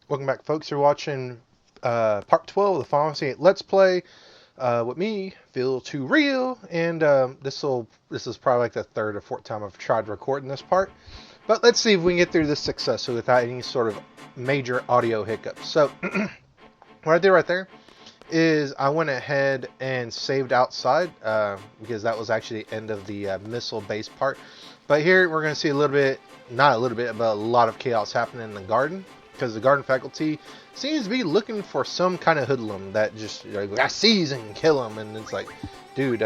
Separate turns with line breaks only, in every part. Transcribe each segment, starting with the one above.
Welcome back, folks. You're watching part 12 of the Final Fantasy VIII Let's Play with me, Feel Too Real, and this is probably like the third or fourth time I've tried recording this part. But let's see if we can get through this successfully without any sort of major audio hiccups. So what I did right there is I went ahead and saved outside because that was actually the end of the missile base part. But here we're going to see a little bit, not a little bit, but a lot of chaos happening in the garden because the garden faculty seems to be looking for some kind of hoodlum that just like, I seize and kill him. And it's like, dude,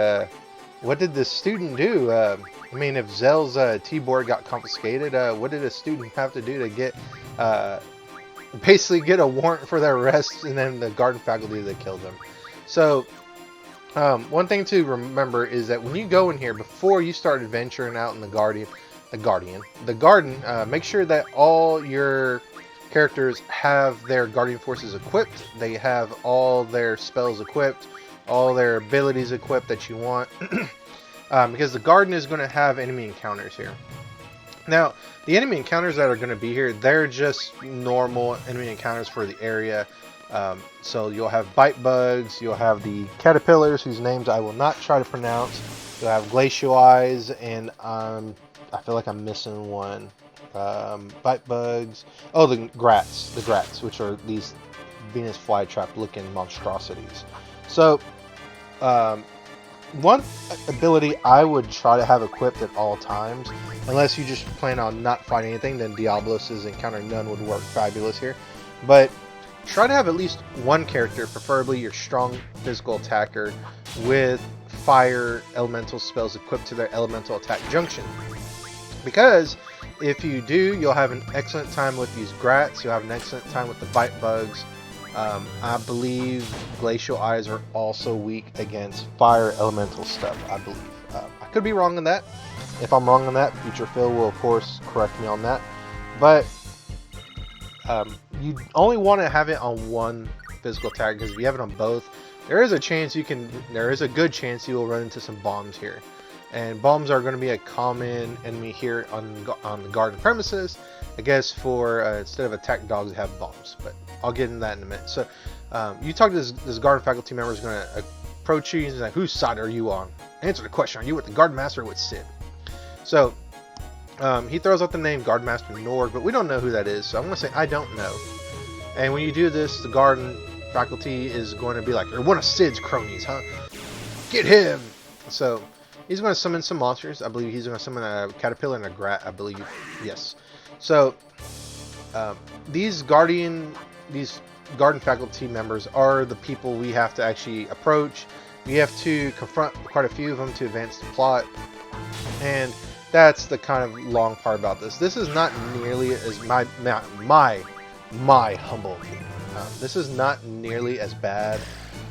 what did this student do? I mean, if Zell's T-board got confiscated, what did a student have to do to get basically get a warrant for their arrest, and then the garden faculty that killed them? So one thing to remember is that when you go in here, before you start adventuring out in the garden, make sure that all your characters have their guardian forces equipped. They have all their spells equipped, all their abilities equipped that you want, because the garden is going to have enemy encounters here. Now, the enemy encounters that are going to be here, they're just normal enemy encounters for the area. So you'll have bite bugs, you'll have the caterpillars, whose names I will not try to pronounce. You'll have glacial eyes, and I feel like I'm missing one. Bite bugs. Oh, the grats, which are these Venus flytrap looking monstrosities. So, one ability I would try to have equipped at all times, unless you just plan on not fighting anything, then Diablos' Encounter None would work fabulous here. But try to have at least one character, preferably your strong physical attacker, with fire elemental spells equipped to their elemental attack junction. Because if you do, you'll have an excellent time with these grats, you'll have an excellent time with the bite bugs. I believe glacial eyes are also weak against fire elemental stuff, I believe. I could be wrong on that. If I'm wrong on that, future Phil will of course correct me on that. But you only want to have it on one physical attack, because if you have it on both, there is a good chance you will run into some bombs here. And bombs are going to be a common enemy here on the garden premises. I guess for instead of attack dogs, have bombs, but I'll get into that in a minute. So you talk to this garden faculty member is going to approach you. He's like, "Whose side are you on? Answer the question. Are you with the garden master or with Sid?" So he throws out the name Garden Master Nord, but we don't know who that is. So I'm going to say I don't know. And when you do this, the garden faculty is going to be like, "You're one of Sid's cronies, huh? Get him!" So he's going to summon some monsters. I believe he's going to summon a caterpillar and a grat, I believe. Yes. So these garden faculty members are the people we have to actually approach. We have to confront quite a few of them to advance the plot. And that's the kind of long part about this. This is not nearly as my humble opinion. This is not nearly as bad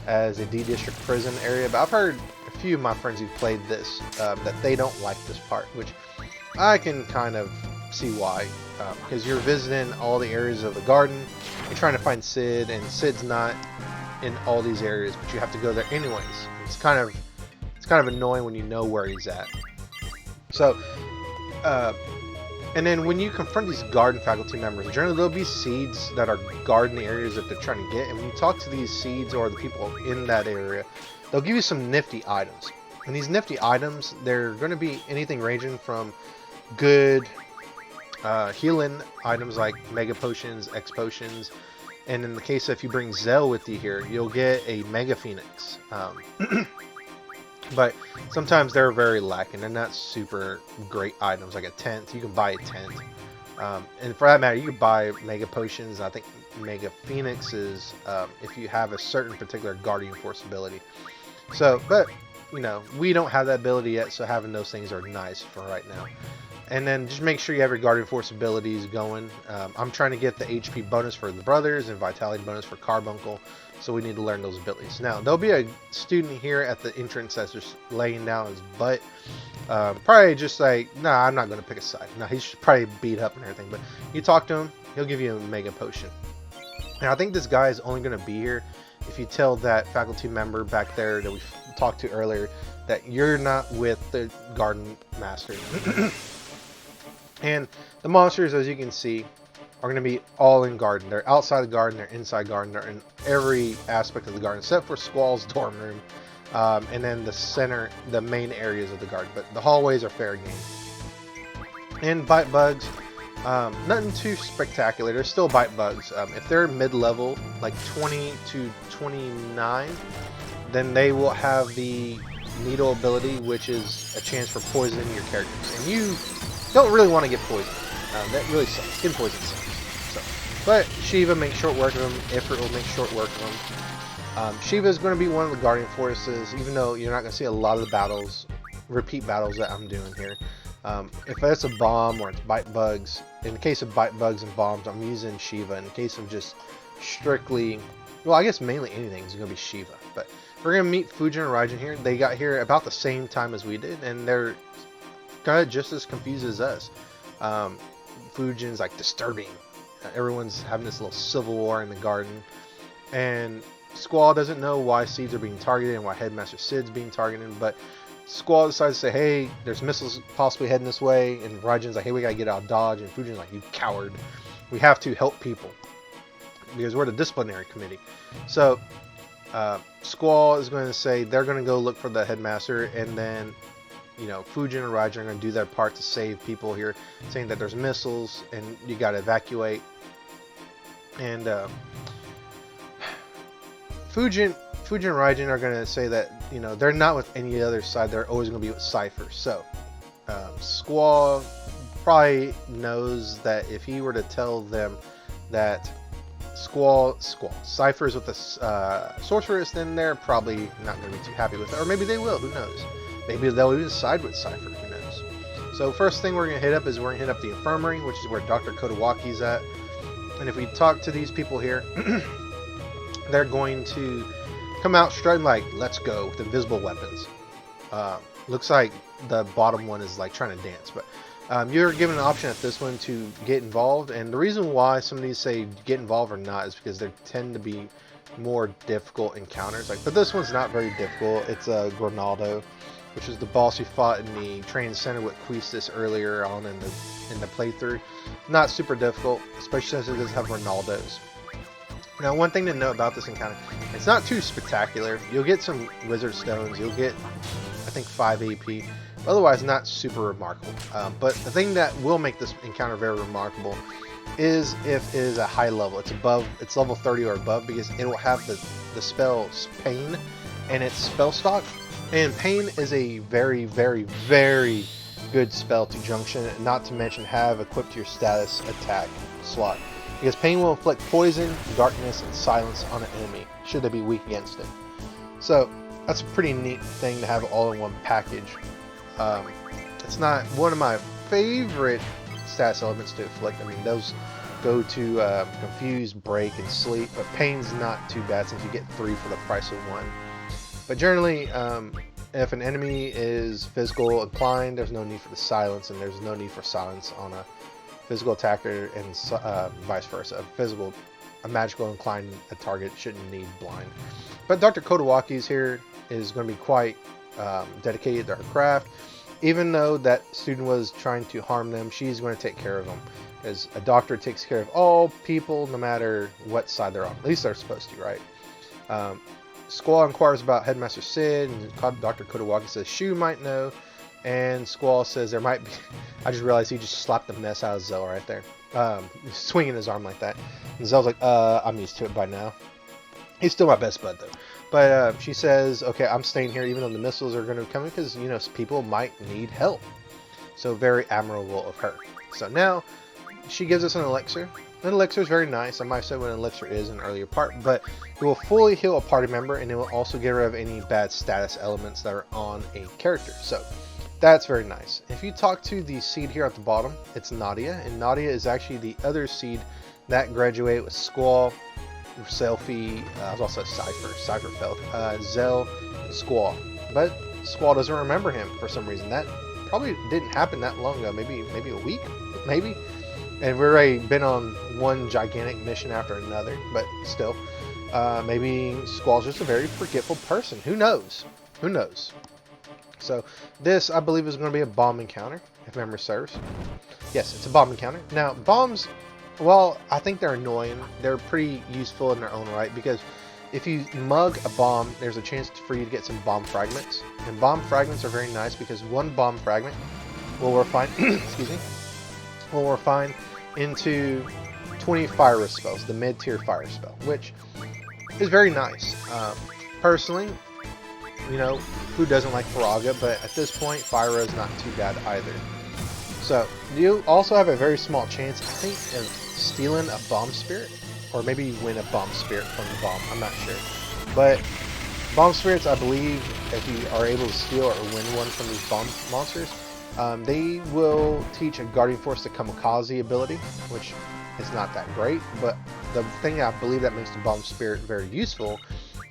as a D District prison area, but I've heard a few of my friends who've played this that they don't like this part, which I can kind of see why. Because you're visiting all the areas of the garden, you're trying to find Sid, and Sid's not in all these areas, but you have to go there anyways. It's kind of annoying when you know where he's at. So, and then when you confront these garden faculty members, generally there'll be seeds that are garden areas that they're trying to get, and when you talk to these seeds or the people in that area, they'll give you some nifty items. And these nifty items, they're going to be anything ranging from good healing items like mega potions, X potions, and in the case if you bring Zell with you here, you'll get a mega phoenix. But sometimes they're very lacking. They're not super great items, like a tent. You can buy a tent. And for that matter, you can buy mega potions. I think mega phoenix is if you have a certain particular guardian force ability. So, but, you know, we don't have that arbability yet, so having those things are nice for right now. And then just make sure you have your guardian force abilities going. I'm trying to get the HP bonus for the brothers and vitality bonus for Carbuncle. So we need to learn those abilities. Now, there'll be a student here at the entrance that's just laying down his butt. Probably just like, nah, I'm not going to pick a side. No, he's probably beat up and everything. But you talk to him, he'll give you a mega potion. And I think this guy is only going to be here if you tell that faculty member back there that we talked to earlier that you're not with the garden master. And the monsters, as you can see, are going to be all in garden. They're outside the garden, they're inside garden, they're in every aspect of the garden except for Squall's dorm room, and then the center, the main areas of the garden. But the hallways are fair game. And bite bugs, nothing too spectacular. There's still bite bugs. If they're mid-level, like 20 to 29, then they will have the needle ability, which is a chance for poisoning your characters. And you don't really want to get poisoned. That really sucks. Skin poison sucks. So, but Shiva makes short work of them. Ifrit will make short work of them. Shiva is going to be one of the Guardian Forces, even though you're not going to see a lot of the battles, repeat battles that I'm doing here. If it's a bomb or it's bite bugs, in the case of bite bugs and bombs, I'm using Shiva. In the case of just strictly, well, I guess mainly anything is going to be Shiva. But we're going to meet Fujin and Raijin here. They got here about the same time as we did, and they're kind of just as confused as us. Fujin's like disturbing. Everyone's having this little civil war in the garden, and Squall doesn't know why seeds are being targeted and why Headmaster Sid's being targeted, but Squall decides to say, hey, there's missiles possibly heading this way, and Raijin's like, hey, we gotta get out of Dodge, and Fujin's like, you coward. We have to help people, because we're the disciplinary committee. So, Squall is going to say they're going to go look for the Headmaster, and then, you know, Fujin and Raijin are going to do their part to save people here, saying that there's missiles, and you gotta evacuate. And, Fujin and Raijin are going to say that, you know, they're not with any other side. They're always going to be with Cypher. So, Squall probably knows that if he were to tell them that Cypher is with the Sorceress, then they're probably not going to be too happy with it. Or maybe they will. Who knows? Maybe they'll even side with Cypher. Who knows? So, first thing we're going to hit up is we're going to hit up the infirmary, which is where Dr. Kotowaki's at. And if we talk to these people here, they're going to come out strutting like, let's go, with invisible weapons. Looks like the bottom one is like trying to dance, but you're given an option at this one to get involved, and the reason why some of these say get involved or not is because they tend to be more difficult encounters. Like, but this one's not very difficult. It's a Grinaldo, which is the boss we fought in the training center with Quistis earlier on in the playthrough. Not super difficult, especially since it does have Ronaldos. Now, one thing to note about this encounter, it's not too spectacular. You'll get some Wizard Stones. You'll get, I think, 5 AP. Otherwise, not super remarkable. But the thing that will make this encounter very remarkable is if it is a high level. It's level 30 or above, because it will have the spell Pain and its spell stock. And Pain is a very, very, very good spell to junction, not to mention have equipped your status attack slot. Because Pain will inflict poison, darkness, and silence on an enemy, should they be weak against it. So, that's a pretty neat thing to have all in one package. It's not one of my favorite status elements to inflict. I mean, those go to Confuse, Break, and Sleep, but Pain's not too bad since you get 3 for the price of 1. But generally, if an enemy is physical inclined, there's no need for the silence, and there's no need for silence on a physical attacker, and vice versa. A magical inclined target shouldn't need blind. But Dr. Kotowaki's here is going to be quite dedicated to her craft. Even though that student was trying to harm them, she's going to take care of them. Because a doctor takes care of all people, no matter what side they're on. At least they're supposed to, right? Squall inquires about Headmaster Sid, and Dr. Kotowaki says Shu might know. And Squall says there might be... I just realized he just slapped the mess out of Zell right there. Swinging his arm like that. And Zell's like, I'm used to it by now. He's still my best bud, though. But she says, okay, I'm staying here even though the missiles are going to come in, because, you know, people might need help. So very admirable of her. So now, she gives us an elixir. An elixir is very nice. I might have said what an elixir is in an earlier part, but it will fully heal a party member, and it will also get rid of any bad status elements that are on a character. So that's very nice. If you talk to the seed here at the bottom, it's Nadia, and Nadia is actually the other seed that graduated with Squall, Selfie, also Cypher felt, Zell, and Squall. But Squall doesn't remember him for some reason. That probably didn't happen that long ago. Maybe a week, maybe. And we've already been on one gigantic mission after another. But still, maybe Squall's just a very forgetful person. Who knows? Who knows? So this, I believe, is going to be a bomb encounter, if memory serves. Yes, it's a bomb encounter. Now, bombs Well, I think they're annoying. They're pretty useful in their own right, because if you mug a bomb, there's a chance for you to get some bomb fragments. And bomb fragments are very nice because one bomb fragment will refine, excuse me, will refine into 20 fire risk spells, the mid-tier fire spell, which is very nice. Personally, you know, who doesn't like Faraga, but at this point, Fire is not too bad either. So, you also have a very small chance, I think, of stealing a Bomb Spirit, or maybe you win a Bomb Spirit from the bomb, I'm not sure. But Bomb Spirits, I believe, if you are able to steal or win one from these bomb monsters, they will teach a Guardian Force the Kamikaze ability, which is not that great, but the thing I believe that makes the Bomb Spirit very useful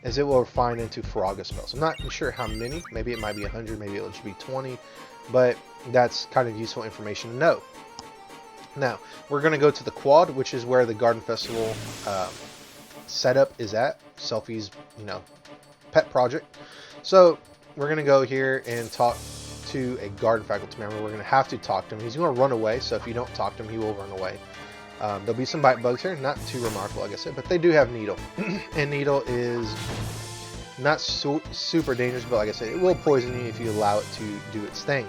is it will refine into Faraga spells. I'm not sure how many, maybe it might be 100, maybe it'll just be 20, but that's kind of useful information to know. Now, we're going to go to the quad, which is where the Garden Festival setup is at. Selfie's, you know, pet project. So, we're going to go here and talk to a Garden faculty member. We're going to have to talk to him. He's going to run away, so if you don't talk to him, he will run away. There'll be some bite bugs here, not too remarkable, like I said, but they do have Needle. And Needle is not super dangerous, but like I said, it will poison you if you allow it to do its thing.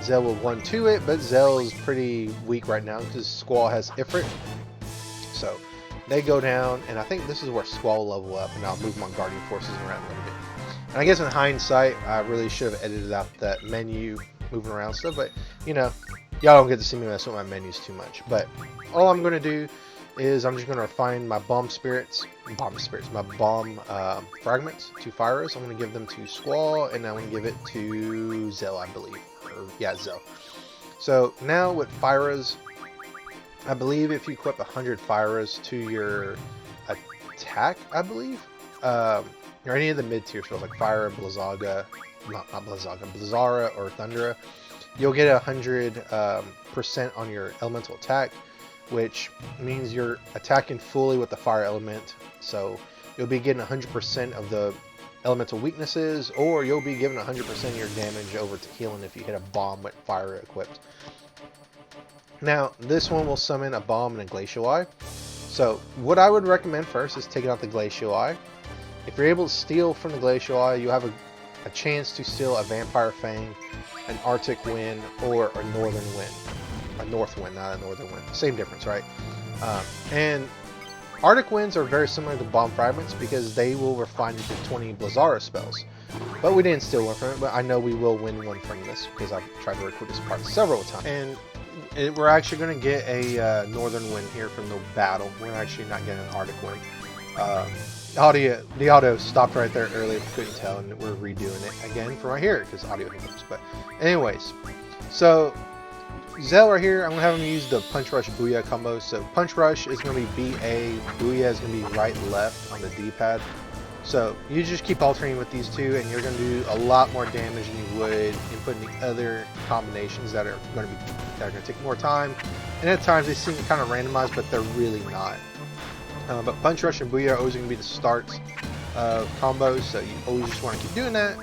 Zell will 1-2 it, but Zell is pretty weak right now because Squall has Ifrit. So they go down, and I think this is where Squall will level up, and I'll move my Guardian Forces around a little bit. And I guess in hindsight, I really should have edited out that menu moving around stuff, but you know, y'all don't get to see me mess with my menus too much. But all I'm going to do is I'm just going to refine my my bomb fragments to Fires. I'm going to give them to Squall, and I'm going to give it to Zell, I believe. Yeah, Zell. So now with Fires, I believe if you equip 100 Fires to your attack, I believe, or any of the mid-tier spells like Fire, Blizzaga, not Blizzaga, Blizzara or Thundera, you'll get 100% on your elemental attack, which means you're attacking fully with the fire element. So you'll be getting 100% of the elemental weaknesses, or you'll be giving 100% of your damage over to healing if you hit a bomb with fire equipped. Now, this one will summon a bomb and a glacial eye. So what I would recommend first is taking out the glacial eye. If you're able to steal from the glacial eye, you have a chance to steal a vampire fang, an arctic wind, or a northern wind. A north wind, not a northern wind. Same difference, right? And arctic winds are very similar to bomb fragments because they will refine into 20 Blizzara spells. But we didn't steal one from it, but I know we will win one from this because I've tried to record this part several times. And we're actually going to get a northern wind here from the battle. We're actually not getting an arctic wind. The audio stopped right there earlier if you couldn't tell, and we're redoing it again from right here because audio hiccups. But anyways, so Zell right here, I'm going to have him use the Punch Rush Booyah combo. So Punch Rush is going to be BA, Booyah is going to be right left on the D-pad. So you just keep alternating with these two, and you're going to do a lot more damage than you would inputting the other combinations that are going to take more time. And at times they seem kind of randomized, but they're really not. But Punch Rush and Booyah are always going to be the starts of combos, so you always just want to keep doing that.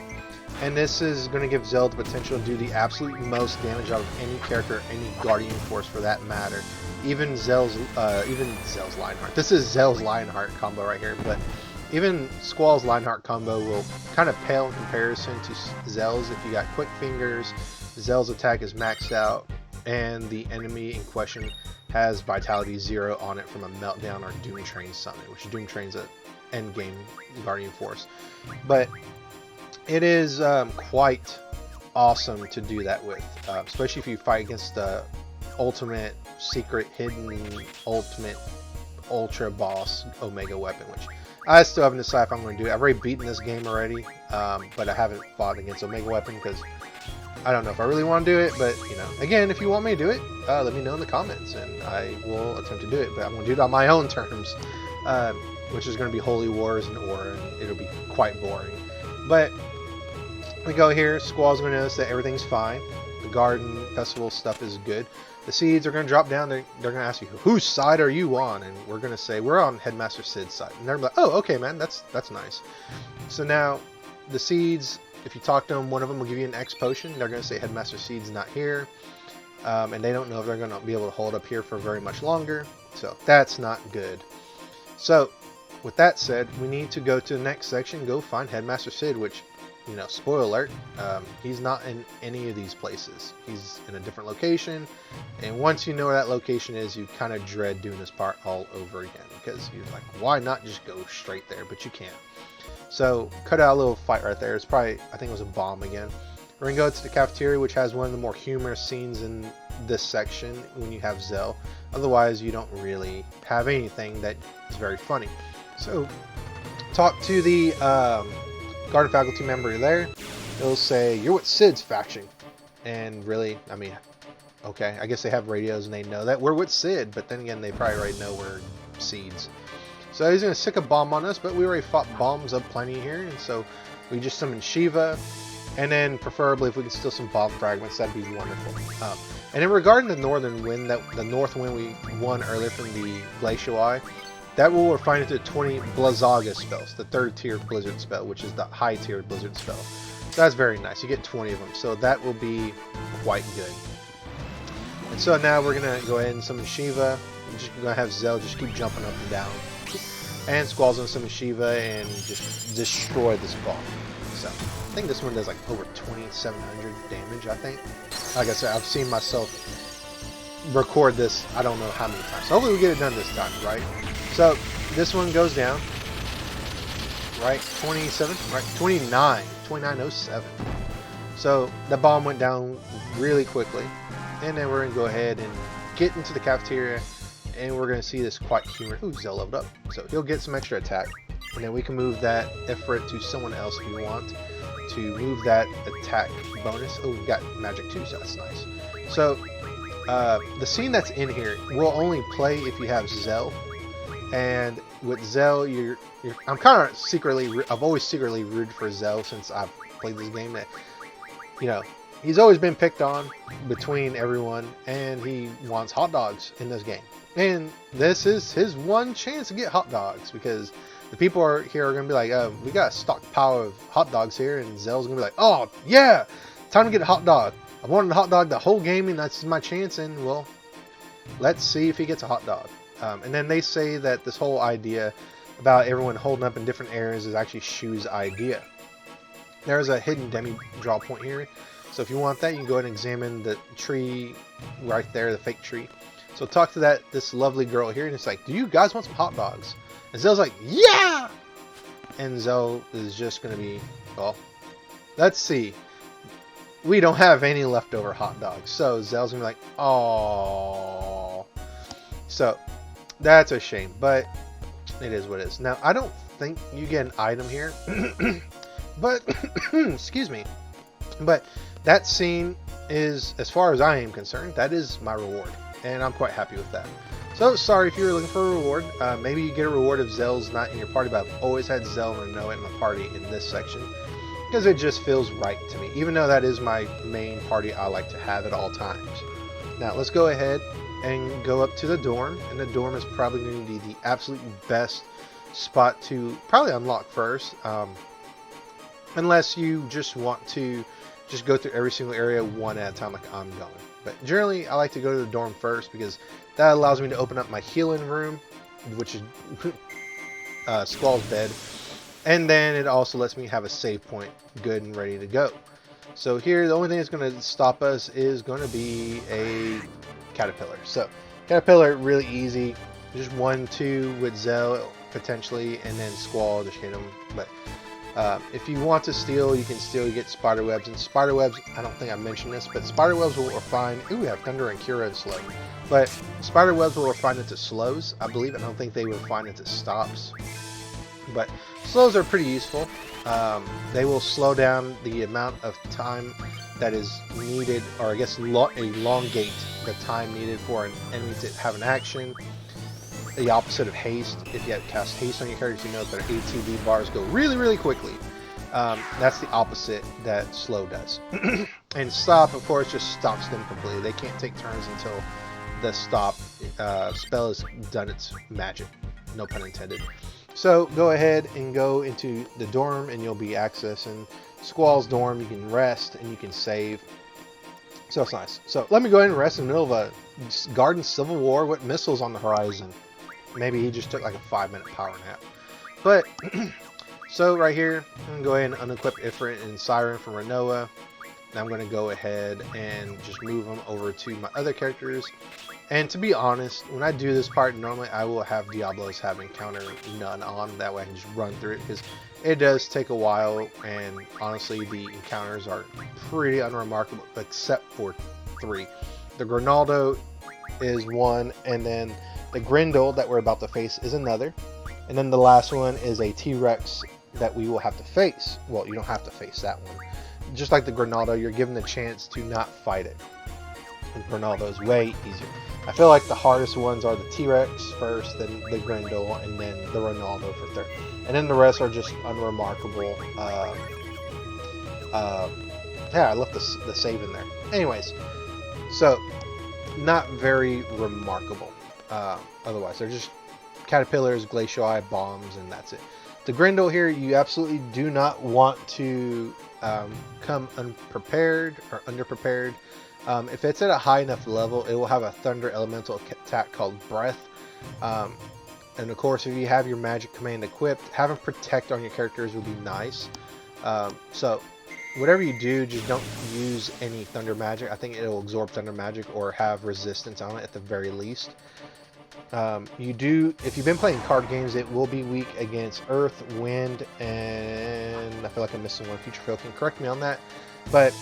And this is going to give Zell the potential to do the absolute most damage out of any character, any Guardian Force for that matter. Even Zell's Lionheart. This is Zell's Lionheart combo right here, but even Squall's Lionheart combo will kind of pale in comparison to Zell's. If you got quick fingers, Zell's attack is maxed out, and the enemy in question has Vitality 0 on it from a Meltdown or Doom Train summon, which Doom Train's an endgame Guardian Force. But it is quite awesome to do that with, especially if you fight against the ultimate, secret, hidden, ultimate, ultra boss Omega weapon, which I still haven't decided if I'm going to do it. I've already beaten this game already, but I haven't fought against Omega weapon because I don't know if I really want to do it. But, you know, again, if you want me to do it, let me know in the comments, and I will attempt to do it. But I'm going to do it on my own terms, which is going to be Holy Wars and Aura, and it'll be quite boring. But we go here. Squall's going to notice that everything's fine. The Garden Festival stuff is good. The seeds are going to drop down. They're going to ask you, whose side are you on? And we're going to say, we're on Headmaster Sid's side. And they're like, oh, okay, man, that's nice. So now, the seeds, if you talk to them, one of them will give you an X potion. They're going to say Headmaster Sid's not here. and they don't know if they're going to be able to hold up here for very much longer. So that's not good. So with that said, we need to go to the next section, go find Headmaster Sid, which, you know, spoiler alert, he's not in any of these places. He's in a different location, and once you know where that location is, you kind of dread doing this part all over again, because you're like, why not just go straight there? But you can't. So cut out a little fight right there. It's probably, I think it was a bomb again. We're gonna go to the cafeteria, which has one of the more humorous scenes in this section when you have Zell. Otherwise, you don't really have anything that is very funny. So talk to the Garden faculty member there. They'll say, you're with Sid's faction. And really, I mean, okay, I guess they have radios and they know that we're with Sid, but then again, they probably already know we're Seeds. So he's going to stick a bomb on us, but we already fought bombs up plenty here, and so we just summoned Shiva, and then preferably if we can steal some bomb fragments, that'd be wonderful. And in regarding the northern wind, the north wind we won earlier from the Glacial Eye, that will refine into 20 Blizzaga spells, the third tiered blizzard spell, which is the high tiered blizzard spell. So that's very nice. You get 20 of them, so that will be quite good. And so now we're going to go ahead and summon Shiva. We're just going to have Zell just keep jumping up and down. And Squall's going to summon Shiva and just destroy this bomb. So I think this one does like over 2,700 damage, I think. Like I said, I've seen myself record this I don't know how many times. So hopefully we get it done this time, right? So this one goes down, right? 27, right? 2907. So the bomb went down really quickly, and then we're gonna go ahead and get into the cafeteria, and we're gonna see this quite humorous. Ooh, Zell leveled up, so he'll get some extra attack, and then we can move that Ifrit to someone else if you want to move that attack bonus. Oh, we got magic too, so that's nice. So the scene that's in here will only play if you have Zell. And with Zell, I'm kind of secretly, I've always secretly rooted for Zell since I've played this game. That, you know, he's always been picked on between everyone, and he wants hot dogs in this game. And this is his one chance to get hot dogs, because the people here are going to be like, we got a stockpile of hot dogs here, and Zell's going to be like, oh, yeah, time to get a hot dog. I wanted a hot dog the whole game, and that's my chance, and, well, let's see if he gets a hot dog. And then they say that this whole idea about everyone holding up in different areas is actually Shu's idea. There's a hidden demi-draw point here, so if you want that, you can go ahead and examine the tree right there, the fake tree. So talk to this lovely girl here, and it's like, do you guys want some hot dogs? And Zell's like, yeah! And Zell is just going to be, well, let's see. We don't have any leftover hot dogs. So Zell's going to be like, oh. So that's a shame, but it is what it is. Now, I don't think you get an item here, but, excuse me, but that scene is, as far as I am concerned, that is my reward, and I'm quite happy with that. So, sorry if you were looking for a reward. Maybe you get a reward if Zell's not in your party, but I've always had Zell and Noah in my party in this section, because it just feels right to me, even though that is my main party I like to have at all times. Now, let's go ahead and go up to the dorm, and the dorm is probably going to be the absolute best spot to probably unlock first, unless you just want to just go through every single area one at a time like I'm going. But generally, I like to go to the dorm first, because that allows me to open up my healing room, which is Squall's bed, and then it also lets me have a save point good and ready to go. So here, the only thing that's going to stop us is going to be a Caterpillar. So Caterpillar, really easy, just 1-2 with Zell potentially, and then Squall, just hit him. But if you want to steal, you can steal. You get spider webs, and spider webs, I don't think I mentioned this, but spider webs will refine. Ooh, we have Thunder and Cura and Slow, but spider webs will refine into slows, I believe. I don't think they refine into stops, but slows are pretty useful. They will slow down the amount of time that is needed, or I guess elongate the time needed for an enemy to have an action. The opposite of haste. If you have cast haste on your characters, you know that their ATB bars go really, really quickly. That's the opposite that slow does. And stop, of course, just stops them completely. They can't take turns until the stop spell has done its magic. No pun intended. So go ahead and go into the dorm, and you'll be accessing Squall's dorm. You can rest and you can save. So it's nice. So let me go ahead and rest in the middle of a garden civil war with missiles on the horizon. Maybe he just took like a 5-minute power nap. But, so right here, I'm going to go ahead and unequip Ifrit and Siren from Renoa. Now I'm going to go ahead and just move them over to my other characters. And to be honest, when I do this part, normally I will have Diablos have encounter none on. That way I can just run through it, because it does take a while, and honestly the encounters are pretty unremarkable except for 3. The Grinaldo is one, and then the Grendel that we're about to face is another. And then the last one is a T-Rex that we will have to face. Well, you don't have to face that one. Just like the Grinaldo, you're given the chance to not fight it. And Grinaldo is way easier. I feel like the hardest ones are the T-Rex first, then the Grendel, and then the Ronaldo for third. And then the rest are just unremarkable. Yeah, I left the save in there. Anyways, so not very remarkable. Otherwise, they're just caterpillars, glacial eye, bombs, and that's it. The Grendel here, you absolutely do not want to come unprepared or underprepared. If it's at a high enough level, it will have a thunder elemental attack called Breath. And of course, if you have your magic command equipped, having protect on your characters would be nice. So whatever you do, just don't use any thunder magic. I think it'll absorb thunder magic or have resistance on it at the very least. If you've been playing card games, it will be weak against earth, wind, and I feel like I'm missing one. Future Phil can correct me on that. But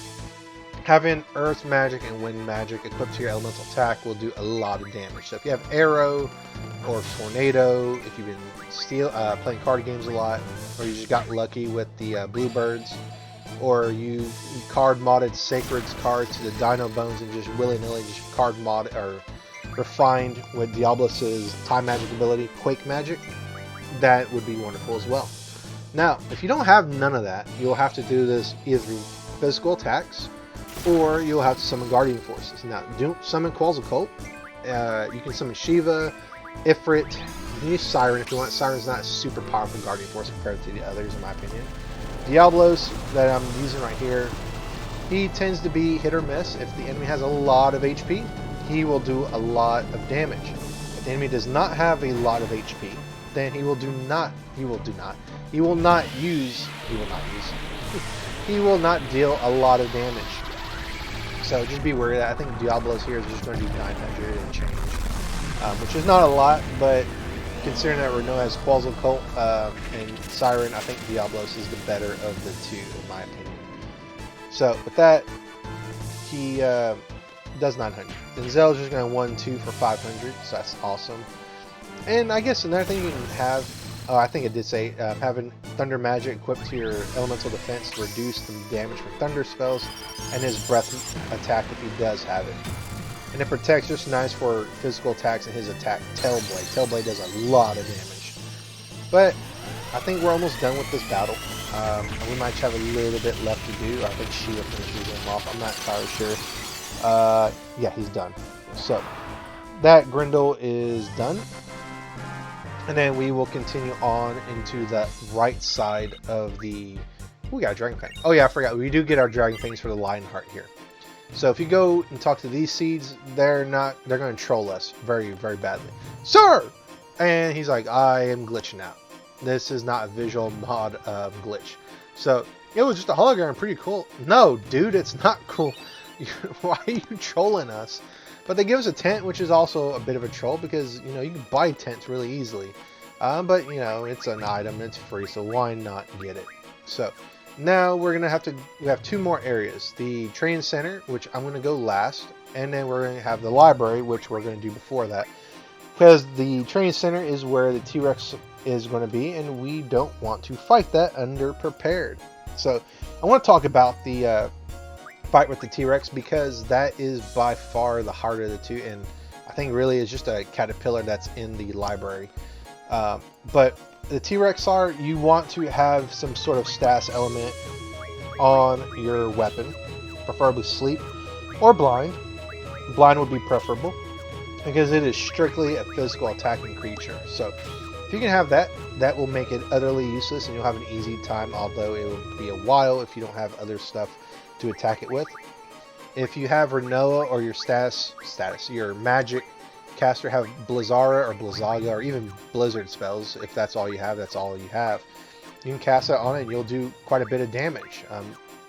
having earth magic and wind magic equipped to your elemental attack will do a lot of damage. So if you have arrow or tornado, if you've been playing card games a lot, or you just got lucky with the bluebirds, or you card modded Sacred's card to the Dino Bones and just willy-nilly just card mod or refined with Diablos's time magic ability, Quake magic, that would be wonderful as well. Now, if you don't have none of that, you'll have to do this either through physical attacks, or you'll have to summon Guardian Forces. Now, don't summon Quall's Occult. You can summon Shiva, Ifrit, you can use Siren if you want. Siren's not a super powerful Guardian Force compared to the others, in my opinion. Diablos, that I'm using right here, he tends to be hit or miss. If the enemy has a lot of HP, he will do a lot of damage. If the enemy does not have a lot of HP, then he will not deal a lot of damage. So just be wary of that. I think Diablos here is just going to do 900 and change, which is not a lot, but considering that Renault has Quall's Occult and Siren, I think Diablos is the better of the two, in my opinion. So with that, he does 900. Denzel's just going to 1-2 for 500, so that's awesome. And I guess another thing you can have, I think it did say, having Thunder Magic equipped to your Elemental Defense to reduce the damage for Thunder spells, and his Breath attack if he does have it. And it protects, just nice for physical attacks and his attack, Tailblade. Tailblade does a lot of damage. But I think we're almost done with this battle. We might have a little bit left to do. I think Shiva finishes him off. I'm not entirely sure. Yeah, he's done. So that Grendel is done. And then we will continue on into the right side of the... we got a Dragon Fang. Oh yeah, I forgot. We do get our Dragon Fangs for the Lionheart here. So if you go and talk to these seeds, they're going to troll us very, very badly. Sir! And he's like, I am glitching out. This is not a visual mod glitch. So it was just a hologram, pretty cool. No, dude, it's not cool. Why are you trolling us? But they give us a tent, which is also a bit of a troll because, you know, you can buy tents really easily. But, you know, it's an item, it's free, so why not get it? So now we're going to we have 2 more areas. The training center, which I'm going to go last, and then we're going to have the library, which we're going to do before that. Because the training center is where the T-Rex is going to be, and we don't want to fight that underprepared. So I want to talk about the fight with the T-Rex because that is by far the harder of the two, and I think really it's just a caterpillar that's in the library. But the T-Rex you want to have some sort of status element on your weapon, preferably sleep or blind. Blind would be preferable because it is strictly a physical attacking creature. So if you can have that, that will make it utterly useless and you'll have an easy time, although it will be a while if you don't have other stuff to attack it with. if you have Renoa or your your magic caster have Blizzara or Blizzaga or even Blizzard spells, if that's all you have, that's all you have. You can cast that on it and you'll do quite a bit of damage.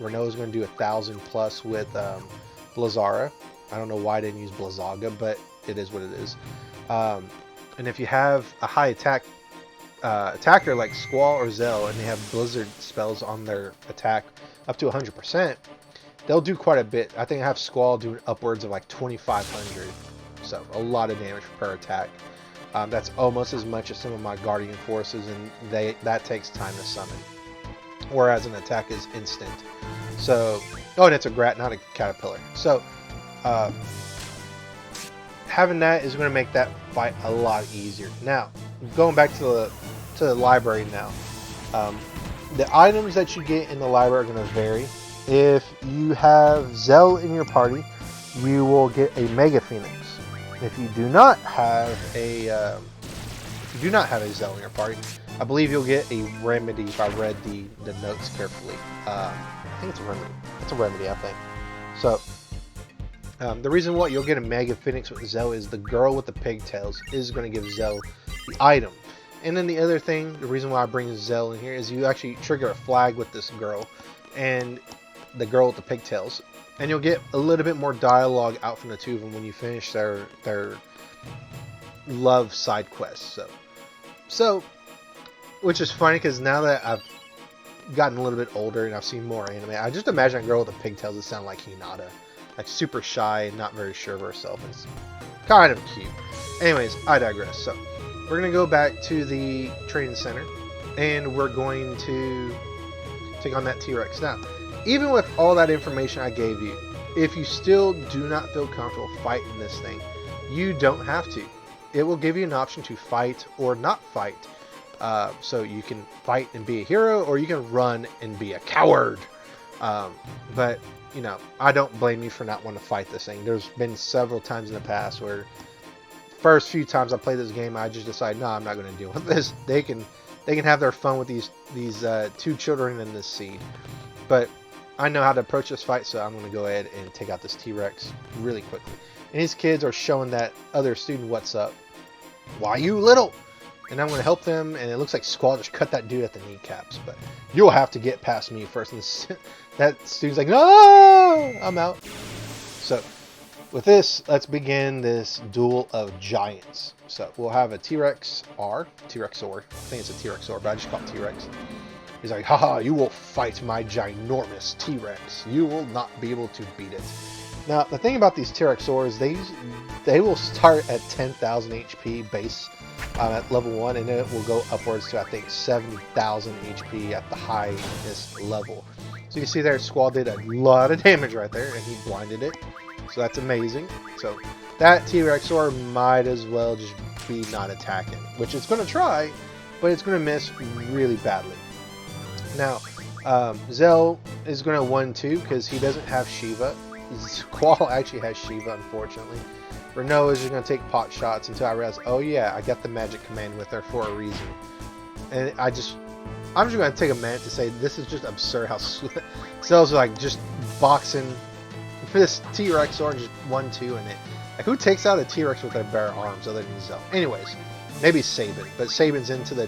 Renoa is going to do 1,000 plus with Blizzara. I don't know why I didn't use Blizzaga, but it is what it is. And if you have a high attacker like Squall or Zell, and they have Blizzard spells on their attack up to 100%, they'll do quite a bit. I think I have Squall doing upwards of like 2,500, so a lot of damage per attack. That's almost as much as some of my Guardian Forces, and that takes time to summon, whereas an attack is instant. So, oh, and it's a Grat, not a Caterpillar. So, having that is going to make that fight a lot easier. Now, going back to the library now, the items that you get in the library are going to vary. If you have Zell in your party, you will get a Mega Phoenix. If you do not have a Zell in your party, I believe you'll get a Remedy. If I read the notes carefully, I think it's a Remedy. It's a Remedy, I think. So. The reason why you'll get a Mega Phoenix with Zell is the girl with the pigtails is going to give Zell the item. And then the other thing, the reason why I bring Zell in here is you actually trigger a flag with this girl and the girl with the pigtails. And you'll get a little bit more dialogue out from the two of them when you finish their love side quests. So which is funny because now that I've gotten a little bit older and I've seen more anime, I just imagine a girl with the pigtails that sound like Hinata. Like super shy and not very sure of herself. It's kind of cute. Anyways, I digress. So we're going to go back to the training center and we're going to take on that T-Rex. Now, even with all that information I gave you, if you still do not feel comfortable fighting this thing, you don't have to. It will give you an option to fight or not fight. So you can fight and be a hero, or you can run and be a coward. But you know, I don't blame you for not wanting to fight this thing. There's been several times in the past where first few times I play this game, I just decide, no, I'm not going to deal with this. They can have their fun with these two children and this seed. But I know how to approach this fight, so I'm going to go ahead and take out this T-Rex really quickly. And these kids are showing that other student what's up. Why you little? And I'm going to help them, and it looks like Squall just cut that dude at the kneecaps. But you'll have to get past me first. And that student's like, no, I'm out. So with this, let's begin this duel of giants. So we'll have a T-Rex-R, T-Rex-or. I think it's a T-Rex-or, but I just call it T-Rex. He's like, haha, you will fight my ginormous T-Rex. You will not be able to beat it. Now, the thing about these T-Rex-ors, they will start at 10,000 HP base at level 1, and then it will go upwards to, I think, 70,000 HP at the highest level. So you see there, Squall did a lot of damage right there, and he blinded it. So that's amazing. So that T-Rex-or might as well just be not attacking, which it's going to try, but it's going to miss really badly. Now, Zell is going to 1-2 because he doesn't have Shiva. Squall actually has Shiva, unfortunately. Renoa is just going to take pot shots until I realize, oh yeah, I got the magic command with her for a reason. And I'm just going to take a minute to say this is just absurd how Zell's like just boxing this T-Rex or just 1-2 in it. Like, who takes out a T-Rex with their bare arms other than Zell? Anyways, maybe Sabin, but Sabin's into the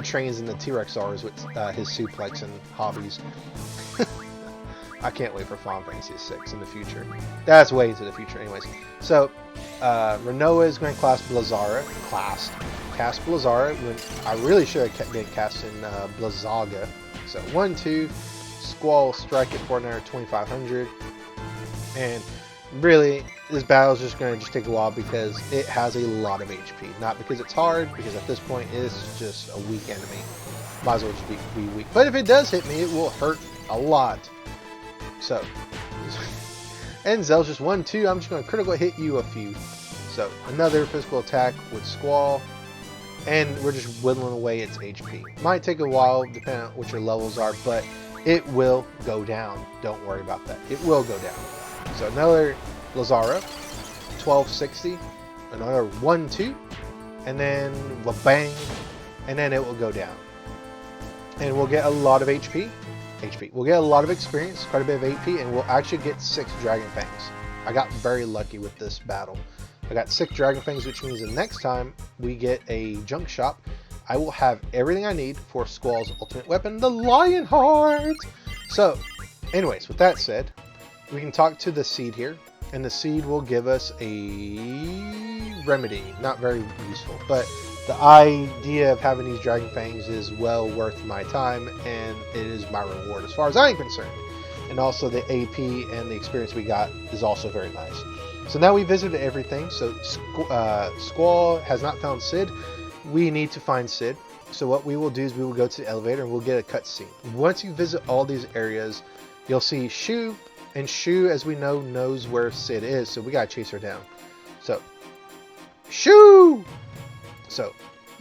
trains and the T-Rex-Rs with his suplex and hobbies. I can't wait for Final Fantasy VI in the future. That's way into the future anyways. So, Renoa is going to cast Blizzara. Cast Blizzara when I really should have been casting Blizzaga. So, 1-2. Squall strike it for another 2,500. And really, this battle is just going to take a while because it has a lot of HP. Not because it's hard, because at this point it's just a weak enemy. Might as well just be weak. But if it does hit me, it will hurt a lot. So, and Zell's just 1-2. I'm just going to critical hit you a few. So, another physical attack with Squall. And we're just whittling away its HP. Might take a while, depending on what your levels are, but it will go down. Don't worry about that. It will go down. So, another Blizzara. 1260. Another 1-2. And then, bang. And then it will go down. And we'll get a lot of HP. HP. We'll get a lot of experience, quite a bit of AP, and we'll actually get 6 Dragon Fangs. I got very lucky with this battle. I got 6 Dragon Fangs, which means the next time we get a junk shop, I will have everything I need for Squall's ultimate weapon, the Lion Heart! So, anyways, with that said, we can talk to the seed here, and the seed will give us a remedy. Not very useful, but the idea of having these Dragon Fangs is well worth my time, and it is my reward as far as I'm concerned. And also the AP and the experience we got is also very nice. So now we visited everything. So Squall has not found Sid. We need to find Sid. So what we will do is we will go to the elevator and we'll get a cutscene. Once you visit all these areas, you'll see Shu. And Shu, as we know, knows where Sid is. So we gotta chase her down. So, Shu! So,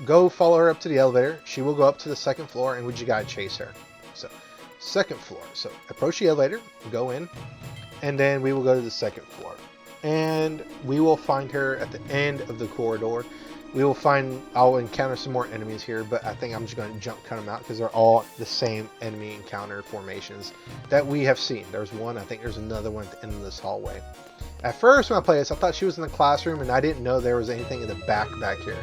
go follow her up to the elevator. She will go up to the 2nd floor and we just gotta chase her. So, 2nd floor. So, approach the elevator, go in, and then we will go to the 2nd floor. And we will find her at the end of the corridor. I'll encounter some more enemies here, but I think I'm just going to jump cut them out because they're all the same enemy encounter formations that we have seen. There's one, I think there's another one at the end of this hallway. At first when I played this, I thought she was in the classroom and I didn't know there was anything in the back here.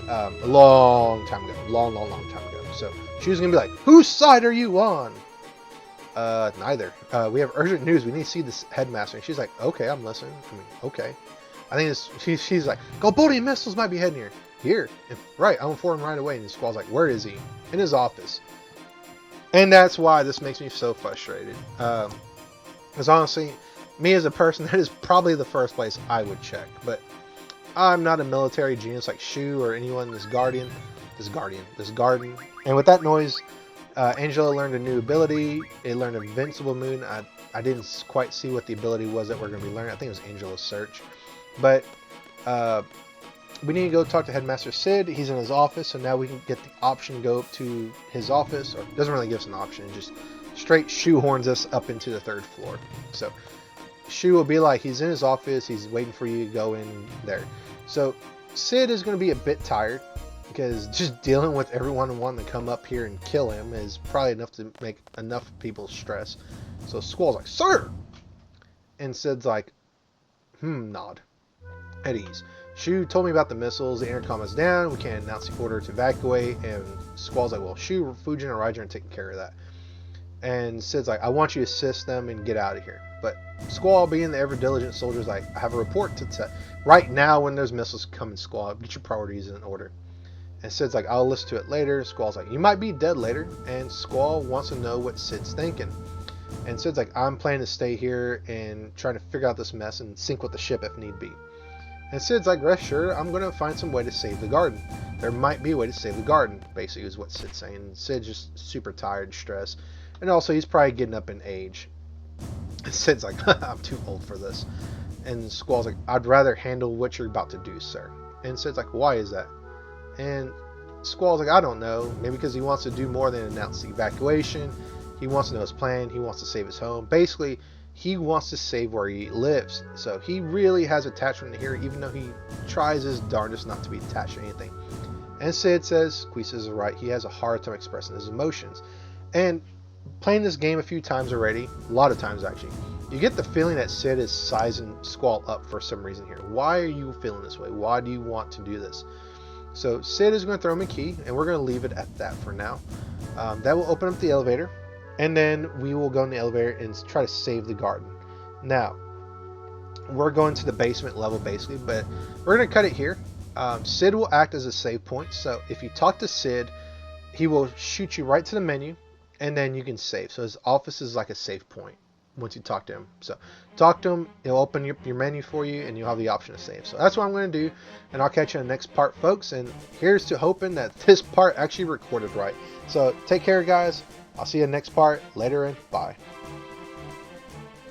A long time ago. Long time ago. So she was going to be like, whose side are you on? Neither. We have urgent news. We need to see this Headmaster. And she's like, okay, I'm listening. I mean, okay. I think she's like, Golbodian missiles might be heading here. Here. And, right, I'll inform him right away. And Squall's like, where is he? In his office. And that's why this makes me so frustrated. Because honestly, me as a person, that is probably the first place I would check. But I'm not a military genius like Shu or anyone in this garden. And with that noise, Angela learned a new ability. It learned Invincible Moon. I didn't quite see what the ability was that we're going to be learning. I think it was Angela's Search. But we need to go talk to Headmaster Sid. He's in his office, so now we can get the option to go up to his office. Or it doesn't really give us an option. It just straight shoehorns us up into the 3rd floor. So Shu will be like, he's in his office. He's waiting for you to go in there. So Sid is going to be a bit tired because just dealing with everyone wanting to come up here and kill him is probably enough to make enough people stress. So Squall's like, sir! And Sid's like, nod. At ease. Shu told me about the missiles. The intercom is down. We can't announce the order to evacuate. And Squall's like, well, Shu, Fujin, and Raijin are taking care of that. And Sid's like, I want you to assist them and get out of here. But Squall, being the ever-diligent soldier, is like, I have a report to tell. Right now, when those missiles come in, Squall, get your priorities in order. And Sid's like, I'll listen to it later. Squall's like, you might be dead later. And Squall wants to know what Sid's thinking. And Sid's like, I'm planning to stay here and trying to figure out this mess and sink with the ship if need be. And Sid's like, rest sure, I'm going to find some way to save the garden. There might be a way to save the garden, basically, is what Sid's saying. And Sid's just super tired and stressed. And also, he's probably getting up in age. And Sid's like, I'm too old for this. And Squall's like, I'd rather handle what you're about to do, sir. And Sid's like, why is that? And Squall's like, I don't know. Maybe because he wants to do more than announce the evacuation. He wants to know his plan. He wants to save his home. Basically, he wants to save where he lives. So he really has attachment here, even though he tries his darndest not to be attached to anything. And Sid says, Quisa is right, he has a hard time expressing his emotions. And playing this game a few times already, a lot of times actually, you get the feeling that Sid is sizing Squall up for some reason here. Why are you feeling this way? Why do you want to do this? So Sid is going to throw him a key, and we're going to leave it at that for now. That will open up the elevator. And then we will go in the elevator and try to save the garden. Now, we're going to the basement level basically, but we're going to cut it here. Sid will act as a save point. So if you talk to Sid, he will shoot you right to the menu, and then you can save. So his office is like a save point once you talk to him. So talk to him, he'll open your menu for you, and you'll have the option to save. So that's what I'm going to do, and I'll catch you in the next part, folks. And here's to hoping that this part actually recorded right. So take care, guys. I'll see you in the next part. Later and bye.